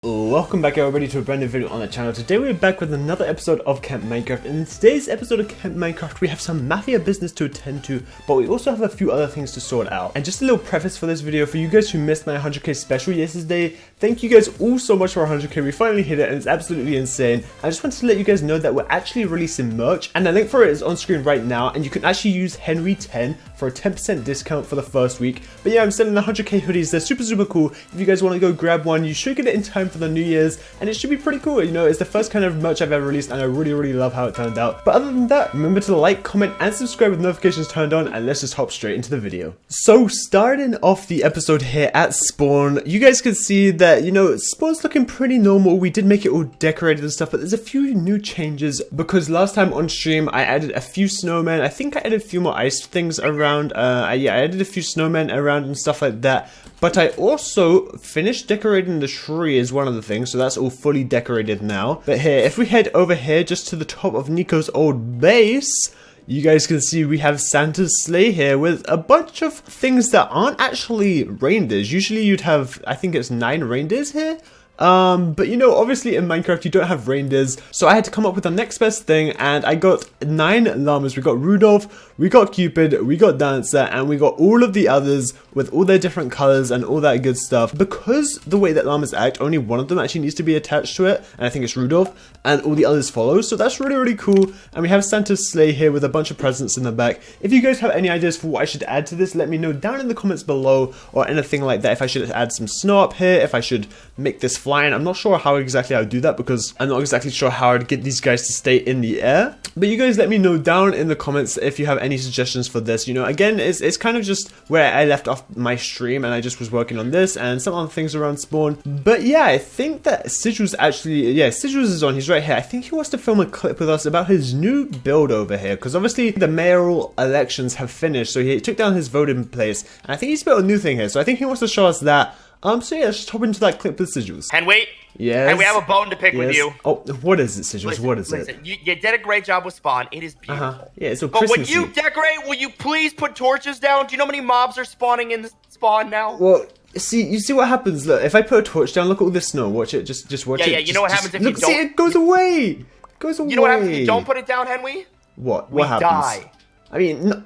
Welcome back everybody to a brand new video on the channel. Today we're back with another episode of Camp Minecraft, and in today's episode of Camp Minecraft we have some Mafia business to attend to, but we also have a few other things to sort out. And just a little preface for this video, for you guys who missed my 100k special yesterday, thank you guys all so much for 100k, we finally hit it and it's absolutely insane. I just wanted to let you guys know that we're actually releasing merch, and the link for it is on screen right now, and you can actually use Henwy 10 for a 10% discount for the first week. But yeah, I'm selling the 100k hoodies, they're super cool. If you guys want to go grab one, you should get it in time for the New Year's, and it should be pretty cool. You know, it's the first kind of merch I've ever released, and I really love how it turned out. But other than that, remember to like, comment, and subscribe with notifications turned on, and let's just hop straight into the video. So, starting off the episode here at spawn, you guys can see that, you know, spawn's looking pretty normal. We did make it all decorated and stuff, but there's a few new changes, because last time on stream, I added a few snowmen. I think I added a few more ice things around. Yeah, I added a few snowmen around and stuff like that. But I also finished decorating the tree as one of the things, so that's all fully decorated now. But here, if we head over here just to the top of Nico's old base, you guys can see we have Santa's sleigh here with a bunch of things that aren't actually reindeers. Usually you'd have, I think it's 9 reindeers here. But you know, obviously in Minecraft you don't have reindeers, so I had to come up with the next best thing, and I got 9 llamas. We got Rudolph, we got Cupid, we got Dancer, and we got all of the others with all their different colors and all that good stuff. Because the way that llamas act, only one of them actually needs to be attached to it, and I think it's Rudolph, and all the others follow, so that's really cool. And we have Santa's sleigh here with a bunch of presents in the back. If you guys have any ideas for what I should add to this, let me know down in the comments below, or anything like that. If I should add some snow up here, if I should make this flying. I'm not sure how exactly I would do that, because I'm not exactly sure how I'd get these guys to stay in the air. But you guys let me know down in the comments if you have any suggestions for this. You know, again, it's kind of just where I left off my stream, and I just was working on this and some other things around spawn. But yeah, I think that Sigil's actually, yeah, Sigil's is on, he's right here. I think he wants to film a clip with us about his new build over here, because obviously the mayoral elections have finished, so he took down his voting place, and I think he's built a new thing here, so I think he wants to show us that. So yeah, let's just hop into that clip with Sigils. Henwy? Yes. And we have a bone to pick with you. Oh, what is it, Sigils? What is it? You did a great job with spawn. It is beautiful. Yeah, so but when you decorate, will you please put torches down? Do you know how many mobs are spawning in the spawn now? Well, you see what happens. Look, if I put a torch down, look at all this snow. Watch it. Just watch it. Yeah, you know what happens if you don't. See, it goes away. It goes away. You know what happens if you don't put it down, Henwy? What We happens? die. I mean, no,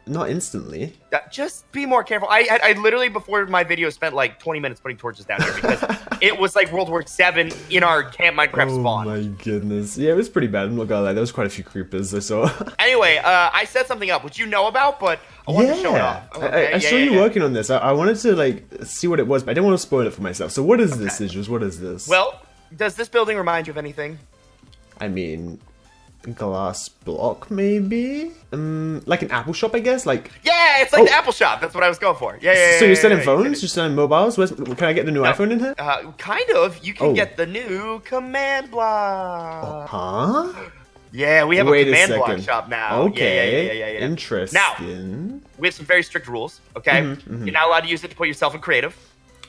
not instantly. Just be more careful. I literally, before my video, spent like 20 minutes putting torches down here because it was like World War VII in our Camp Minecraft spawn. Oh my goodness. Yeah, it was pretty bad. I'm not gonna lie. There was quite a few creepers I saw. Anyway, I set something up which you know about, but I wanted to show it off. Okay, I saw you working on this. I wanted to like see what it was, but I didn't want to spoil it for myself. So what is this, Sigils? What is this? Well, does this building remind you of anything? I mean, glass block maybe? Like an Apple shop, I guess? Like, yeah, it's like the Apple shop. That's what I was going for. Yeah. So you're selling phones? You're selling mobiles? Can I get the new iPhone in here? Kind of. You can get the new command block. Huh? Yeah, we have a command block shop now. Okay. Yeah. Interesting. Now, we have some very strict rules, okay? You're not allowed to use it to put yourself in creative.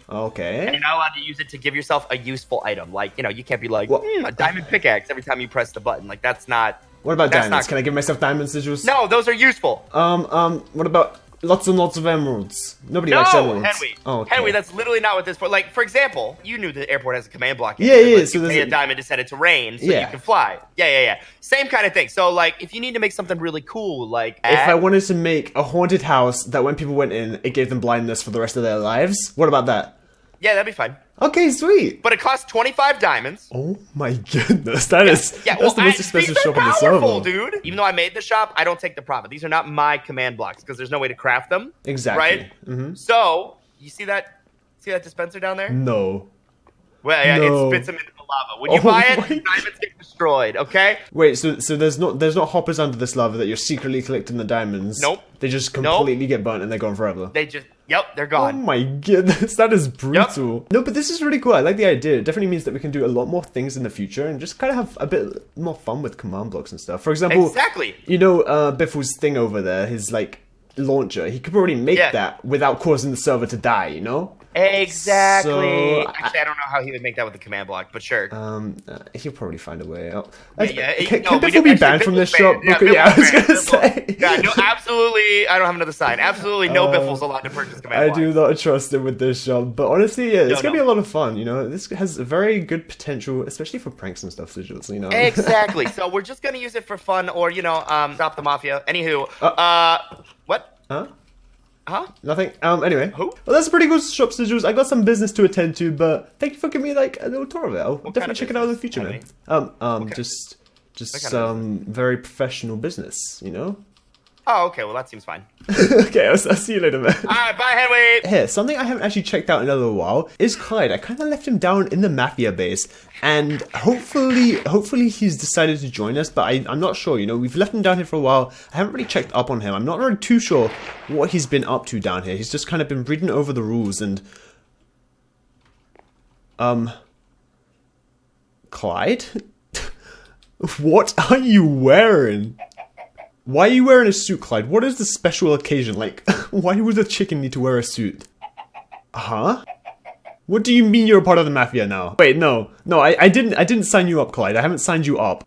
Okay. And you're not allowed to use it to give yourself a useful item. Like, you know, you can't be like, a diamond pickaxe every time you press the button. Like, that's not... What about diamonds? Can I give myself diamonds, Sigils? No, those are useful. What about lots and lots of emeralds? Nobody likes emeralds. Henwy. Oh, okay. Henwy, that's literally not what this... Like, for example, you knew the airport has a command block. Yeah. So you pay a diamond to set it to rain so you can fly. Yeah. Same kind of thing. So, like, if you need to make something really cool, like... If I wanted to make a haunted house that when people went in, it gave them blindness for the rest of their lives, what about that? Yeah, that'd be fine. Okay, sweet. But it costs 25 diamonds. Oh my goodness, that's the most expensive shop in the server, dude. Even though I made the shop, I don't take the profit. These are not my command blocks because there's no way to craft them. Exactly. Right? So, you see that dispenser down there? No. Well, yeah, it spits them into the lava. When you buy it, the diamonds get destroyed, okay? Wait, so there's not hoppers under this lava that you're secretly collecting the diamonds? Nope. They just completely get burnt and they're gone forever? They're gone. Oh my goodness, that is brutal. Yep. No, but this is really cool. I like the idea. It definitely means that we can do a lot more things in the future and just kind of have a bit more fun with command blocks and stuff. For example, you know, Biffle's thing over there, his like launcher, he could probably make that without causing the server to die, you know? Exactly. So, Actually, I don't know how he would make that with the command block, but sure. He'll probably find a way out. Yeah, Can Biffle be banned from this shop? Yeah, I was gonna say. Yeah, no, absolutely. I don't have another sign. Absolutely, no Biffle's allowed to purchase command block. I do not trust him with this shop, but honestly, yeah, it's gonna be a lot of fun. You know, this has very good potential, especially for pranks and stuff. Sigils, you know. Exactly. So we're just gonna use it for fun, or stop the mafia. Anywho, what? Huh? Nothing. Anyway. Who? Well, that's a pretty cool shop, Sigils. I got some business to attend to, but thank you for giving me like a little tour of it. I'll definitely check it out in the future, man. Just some very professional business, you know. Oh, okay. Well, that seems fine. Okay, I'll see you later, man. All right, bye, Henwy. Here, something I haven't actually checked out in a little while is Clyde. I kind of left him down in the Mafia base, and hopefully he's decided to join us, but I'm not sure. You know, we've left him down here for a while. I haven't really checked up on him. I'm not really too sure what he's been up to down here. He's just kind of been reading over the rules and... Clyde? What are you wearing? Why are you wearing a suit, Clyde? What is the special occasion? Like, why would a chicken need to wear a suit? Huh? What do you mean you're a part of the Mafia now? Wait, no, I didn't sign you up, Clyde. I haven't signed you up.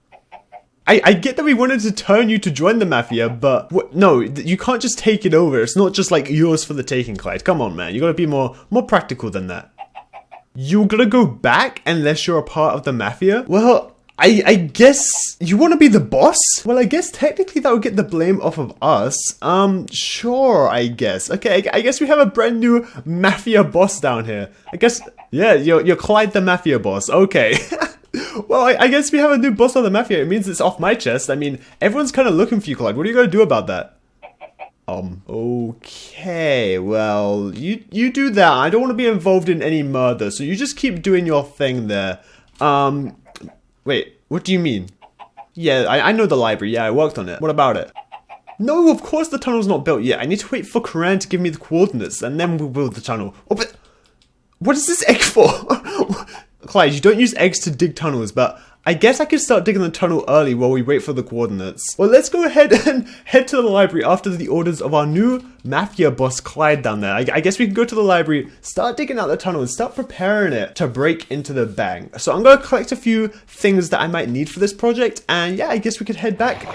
I get that we wanted to turn you to join the Mafia, but no, you can't just take it over. It's not just like yours for the taking, Clyde. Come on, man. You gotta be more practical than that. You're gonna go back unless you're a part of the Mafia? Well, I guess you want to be the boss? Well, I guess technically that would get the blame off of us. Sure, I guess. Okay, I guess we have a brand new Mafia boss down here. I guess, yeah, you're Clyde the Mafia boss. Okay. Well, I guess we have a new boss on the Mafia. It means it's off my chest. I mean, everyone's kind of looking for you, Clyde. What are you going to do about that? Okay, well, you do that. I don't want to be involved in any murder, so you just keep doing your thing there. Wait, what do you mean? Yeah, I know the library. Yeah, I worked on it. What about it? No, of course the tunnel's not built yet. I need to wait for Karan to give me the coordinates, and then we'll build the tunnel. Oh, but what is this egg for? Clyde, you don't use eggs to dig tunnels, but I guess I could start digging the tunnel early while we wait for the coordinates. Well, let's go ahead and head to the library after the orders of our new Mafia boss, Clyde, down there. I guess we can go to the library, start digging out the tunnel, and start preparing it to break into the bank. So I'm going to collect a few things that I might need for this project, and yeah, I guess we could head back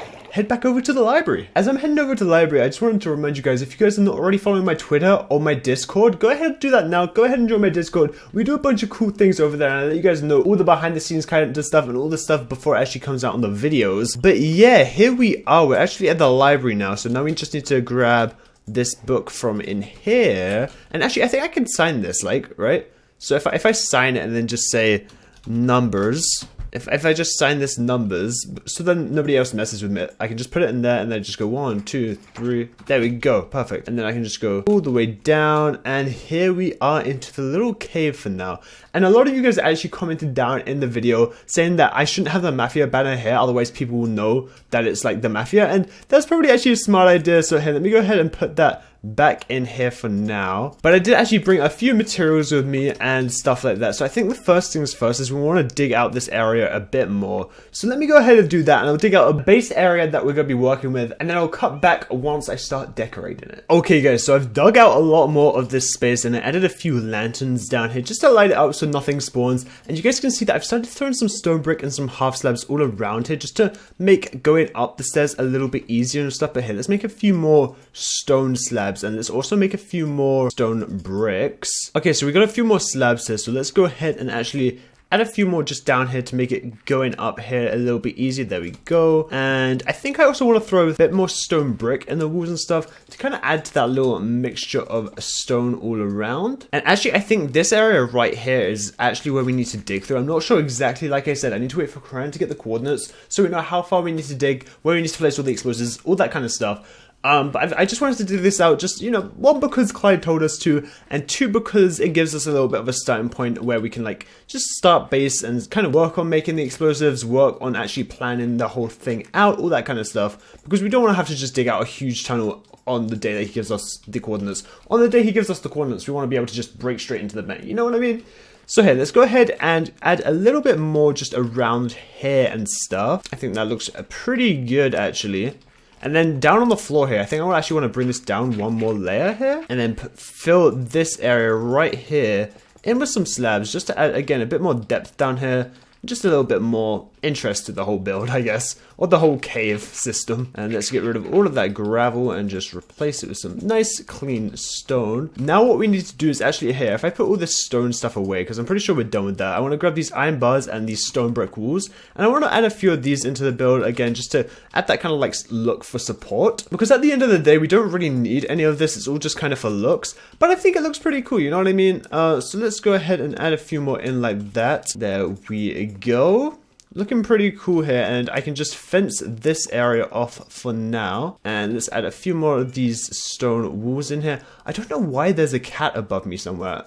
over to the library. As I'm heading over to the library, I just wanted to remind you guys, if you guys are not already following my Twitter or my Discord, go ahead and do that now. Go ahead and join my Discord. We do a bunch of cool things over there, and I let you guys know all the behind the scenes kind of stuff and all the stuff before it actually comes out on the videos. But yeah, here we are. We're actually at the library now, so now we just need to grab this book from in here. And actually, I think I can sign this, like, right? So if I sign it and then just say numbers, if I just sign this numbers, so then nobody else messes with me, I can just put it in there and then just go 1, 2, 3, there we go, perfect. And then I can just go all the way down, and here we are into the little cave for now. And a lot of you guys actually commented down in the video saying that I shouldn't have the Mafia banner here, otherwise people will know that it's like the Mafia, and that's probably actually a smart idea. So here, let me go ahead and put that back in here for now. But I did actually bring a few materials with me and stuff like that. So I think the first things first is we want to dig out this area a bit more. So let me go ahead and do that, and I'll dig out a base area that we're going to be working with, and then I'll cut back once I start decorating it. Okay guys, so I've dug out a lot more of this space, and I added a few lanterns down here just to light it up so nothing spawns. And you guys can see that I've started throwing some stone brick and some half slabs all around here just to make going up the stairs a little bit easier and stuff. But here, let's make a few more stone slabs, and let's also make a few more stone bricks. Okay, so we got a few more slabs here, so let's go ahead and actually add a few more just down here to make it going up here a little bit easier. There we go. And I think I also want to throw a bit more stone brick in the walls and stuff to kind of add to that little mixture of stone all around. And actually, I think this area right here is actually where we need to dig through. I'm not sure exactly. Like I said, I need to wait for Karan to get the coordinates so we know how far we need to dig, where we need to place all the explosives, all that kind of stuff. But I just wanted to do this out, just, you know, one, because Clyde told us to, and two, because it gives us a little bit of a starting point where we can, like, just start base and kind of work on making the explosives, work on actually planning the whole thing out, all that kind of stuff, because we don't want to have to just dig out a huge tunnel on the day that he gives us the coordinates. On the day he gives us the coordinates, we want to be able to just break straight into the bank, you know what I mean? So here, let's go ahead and add a little bit more just around here and stuff. I think that looks pretty good, actually. And then down on the floor here, I think I actually want to bring this down one more layer here. And then fill this area right here in with some slabs just to add, again, a bit more depth down here. Just a little bit more interest to the whole build, I guess, or the whole cave system. And let's get rid of all of that gravel and just replace it with some nice clean stone. Now what we need to do is actually here, if I put all this stone stuff away, because I'm pretty sure we're done with that, I want to grab these iron bars and these stone brick walls, and I want to add a few of these into the build again, just to add that kind of like look for support, because at the end of the day we don't really need any of this. It's all just kind of for looks, but I think it looks pretty cool, you know what I mean? So let's go ahead and add a few more in like that. There we go. Looking pretty cool here, and I can just fence this area off for now. And let's add a few more of these stone walls in here. I don't know why there's a cat above me somewhere.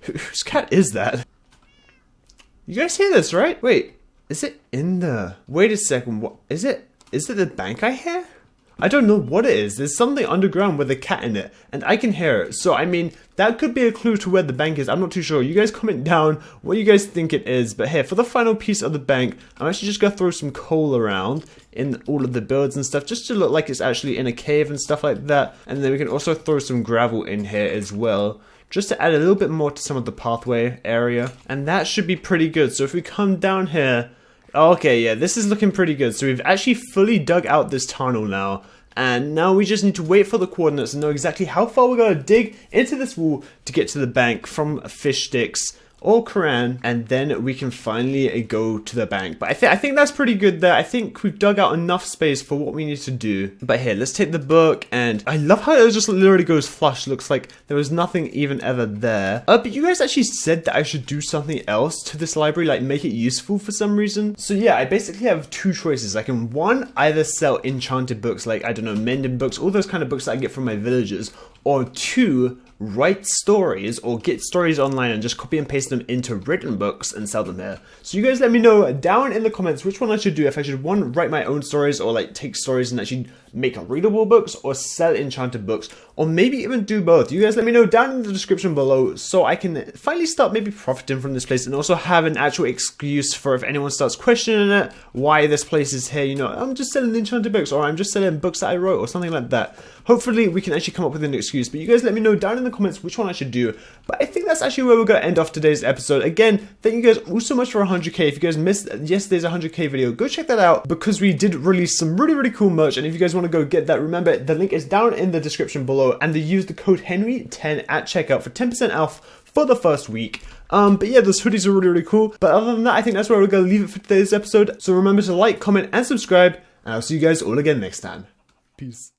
Whose cat is that? You guys hear this, right? Wait, is it in the... Wait a second, what is it? Is it the bank I hear? I don't know what it is. There's something underground with a cat in it, and I can hear it. So, I mean, that could be a clue to where the bank is. I'm not too sure. You guys comment down what you guys think it is. But here, for the final piece of the bank, I'm actually just going to throw some coal around in all of the builds and stuff, just to look like it's actually in a cave and stuff like that. And then we can also throw some gravel in here as well, just to add a little bit more to some of the pathway area. And that should be pretty good. So if we come down here... Okay, yeah, this is looking pretty good. So we've actually fully dug out this tunnel now. And now we just need to wait for the coordinates and know exactly how far we're going to dig into this wall to get to the bank from fish sticks or Quran, and then we can finally go to the bank. But I think that's pretty good there. I think we've dug out enough space for what we need to do. But here, let's take the book, and I love how it just literally goes flush. Looks like there was nothing even ever there. But you guys actually said that I should do something else to this library, like make it useful for some reason. So yeah, I basically have two choices. I can, one, either sell enchanted books, like, I don't know, mending books, all those kind of books that I get from my villagers, or two, write stories or get stories online and just copy and paste them into written books and sell them here. So you guys let me know down in the comments which one I should do. If I should, one, write my own stories, or like take stories and actually make readable books, or sell enchanted books, or maybe even do both. You guys let me know down in the description below so I can finally start maybe profiting from this place, and also have an actual excuse for if anyone starts questioning it, why this place is here. You know, I'm just selling enchanted books, or I'm just selling books that I wrote, or something like that. Hopefully we can actually come up with an excuse, but you guys let me know down in the comments which one I should do. But I think that's actually where we're going to end off today's episode. Again, thank you guys all so much for 100k. If you guys missed yesterday's 100k video, go check that out, because we did release some really cool merch, and if you guys want to go get that, remember the link is down in the description below, and use the code Henwy10 at checkout for 10% off for the first week. But yeah, those hoodies are really cool. But other than that, I think that's where we're going to leave it for today's episode. So remember to like, comment, and subscribe, and I'll see you guys all again next time. Peace.